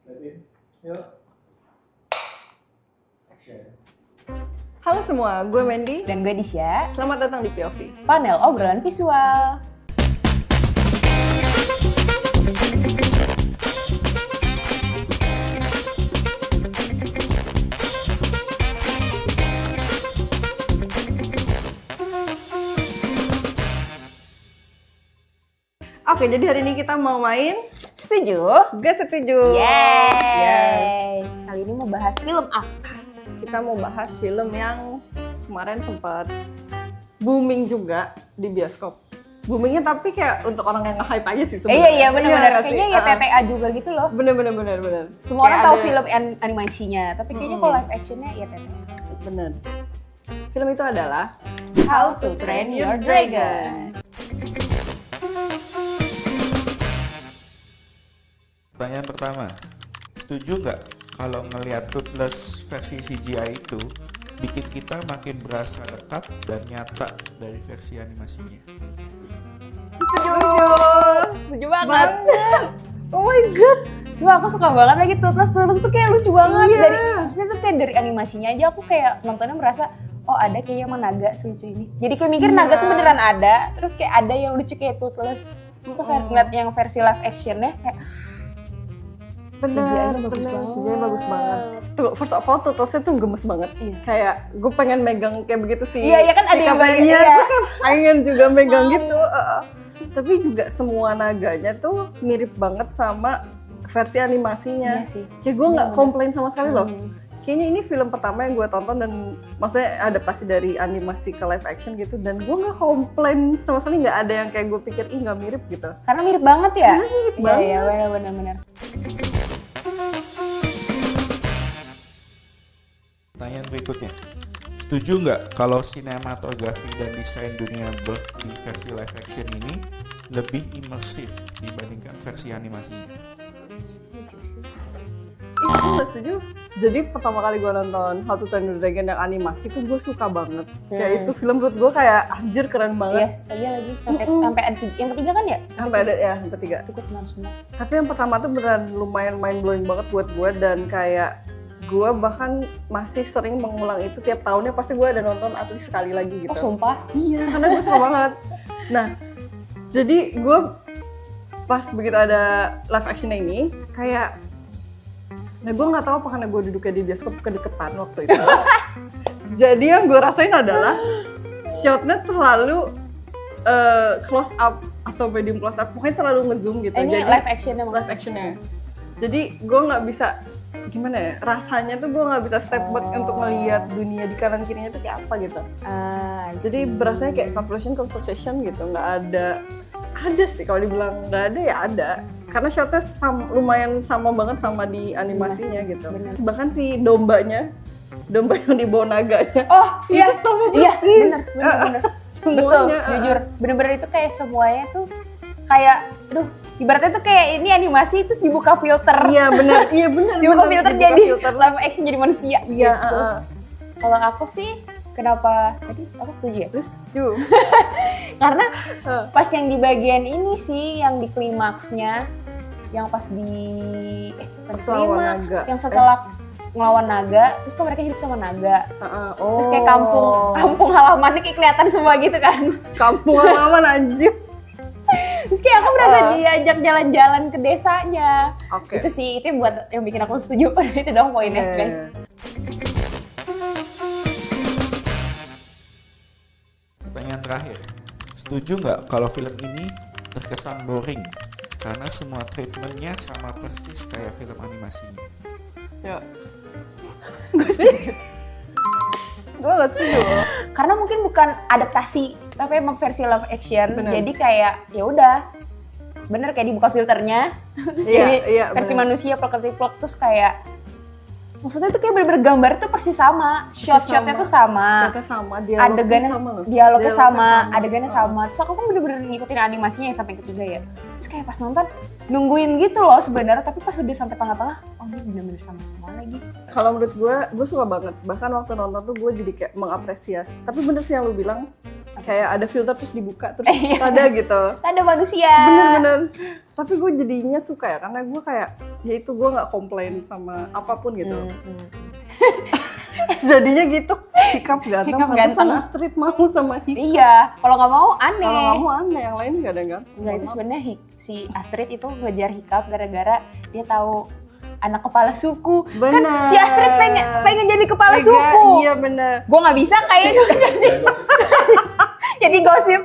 Yuk. Action. Halo semua, gue Mandy. Dan gue Disha. Selamat datang di POV. Panel obrolan visual. Oke, jadi hari ini kita mau main Setuju? Gak Setuju. Yeay! Kali ini mau bahas film apa? Kita mau bahas film yang kemarin sempat booming juga di bioskop. Boomingnya tapi kayak untuk orang yang nge-hype aja sih sebenarnya. Iya benar-benar. nggak sih? Kayaknya ya TTA juga gitu loh. Bener. Semua orang tahu film animasinya, tapi kayaknya kalau live actionnya ya TTA. Bener. Film itu adalah How to Train Your Dragon. Pertanyaan pertama, setuju nggak kalau ngelihat Toothless versi CGI itu bikin kita makin berasa dekat dan nyata dari versi animasinya? Setuju banget. Oh my god. Cuma aku suka banget lagi Toothless tuh kayak lucu banget. Iya. Maksudnya tuh kayak dari animasinya aja aku kayak nontonnya merasa oh ada kayaknya emang naga selucu ini. Jadi kayak mikir naga tuh beneran ada, terus kayak ada yang lucu kayak Toothless. Terus pas ngeliat yang versi live actionnya kayak CGI-nya bagus banget. Tuh, first of all, Toothless-nya tuh gemes banget. Iya. Kayak gue pengen megang kayak begitu sih. Iya kan ada yang bagian. Iya, gue kan pengen juga megang gitu. Tapi juga semua naganya tuh mirip banget sama versi animasinya. Iya sih. Ya gue nggak komplain sama sekali loh. Kayaknya ini film pertama yang gue tonton dan maksudnya adaptasi dari animasi ke live action gitu. Dan gue nggak komplain sama sekali, nggak ada yang kayak gue pikir ih nggak mirip gitu. Karena mirip banget ya? Karena mirip banget. Iya benar. Pertanyaan berikutnya, setuju nggak kalau sinematografi dan desain dunia Berg di versi live action ini lebih imersif dibandingkan versi animasinya? Gue gak setuju. Jadi pertama kali gue nonton How to Train Your Dragon yang animasi tuh gue suka banget. Kayak itu film menurut gue kayak anjir keren banget. Iya lagi sampai yang ketiga kan ya? Sampai ada ya, sampai 3. Itu gue senang semua. Tapi yang pertama tuh beneran lumayan mind blowing banget buat gue dan kayak gue bahkan masih sering mengulang itu tiap tahunnya pasti gue ada nonton at least sekali lagi gitu. Oh sumpah? Iya, karena gue suka banget. Nah, jadi gue pas begitu ada live actionnya ini kayak, nah gue nggak tahu apa karena gue duduknya di bioskop kedeketan waktu itu. Jadi yang gue rasain adalah shotnya terlalu close up atau medium close up, pokoknya terlalu ngezoom gitu. Ini jadi, live action emang? Live actionnya. Jadi gue nggak bisa, gimana ya, rasanya tuh gue nggak bisa step back untuk ngelihat dunia di kanan kirinya tuh kayak apa gitu. Jadi berasanya kayak conversation gitu, nggak ada sih kalau dibilang nggak ada ya ada. Karena shotnya lumayan sama banget sama di animasinya gitu. Bener. Bahkan si domba yang dibawa naganya. Oh iya, Itu sama iya persis. bener. Betul, Semuanya. jujur. Bener-bener itu kayak semuanya tuh kayak, aduh, ibaratnya tuh kayak ini animasi terus dibuka filter. Iya benar. Dibuka filter jadi live action jadi manusia. Iya. Gitu. Kalau aku sih, kenapa? Tadi aku setuju ya. Terus yuk. Karena pas yang di bagian ini sih, yang di klimaksnya, yang pas di klimaks, naga. yang setelah ngelawan naga, terus kan mereka hidup sama naga. Oh. Terus kayak kampung halamannya kayak kelihatan semua gitu kan. Kampung halaman anjir. Terus kayak aku merasa diajak jalan-jalan ke desanya. Oke. Itu sih, itu yang bikin aku setuju. Itu dong poinnya guys. Pertanyaan terakhir, setuju nggak kalau film ini terkesan boring karena semua treatmentnya sama persis kayak film animasinya? Ya. Gue setuju. Gue gak setuju. Karena mungkin bukan adaptasi, tapi emang versi live action. Bener. Jadi kayak ya udah, bener kayak dibuka filternya, terus jadi versi bener. manusia plok terus kayak, maksudnya tuh kayak bener-bener gambar tuh persis sama, shot-shotnya tuh sama, Shotnya sama, dialognya sama, adegannya sama. Terus aku kan bener-bener ngikutin animasinya yang sampai ketiga ya. Terus kayak pas nonton nungguin gitu loh sebenarnya, tapi pas udah sampai tengah-tengah, oh ini bener-bener sama semua lagi. Kalau menurut gue suka banget. Bahkan waktu nonton tuh gue jadi kayak mengapresiasi. Tapi bener sih yang lu bilang, kayak ada filter terus dibuka terus ada gitu. Ada manusia. Bener-bener. Tapi gue jadinya suka ya karena gue kayak ya itu gue nggak komplain sama apapun gitu. Jadinya gitu. Hikap ganteng. Hikap Pantesan ganteng. Astrid mau sama Hikap. Iya, kalau nggak mau aneh. Kalau kamu aneh, yang lain gak ada ganteng. Enggak, itu sebenarnya si Astrid itu ngejar Hikap gara-gara dia tahu anak kepala suku. Bener. Kan si Astrid pengen jadi kepala suku. Iya bener. Gue nggak bisa kayaknya jadi gosip.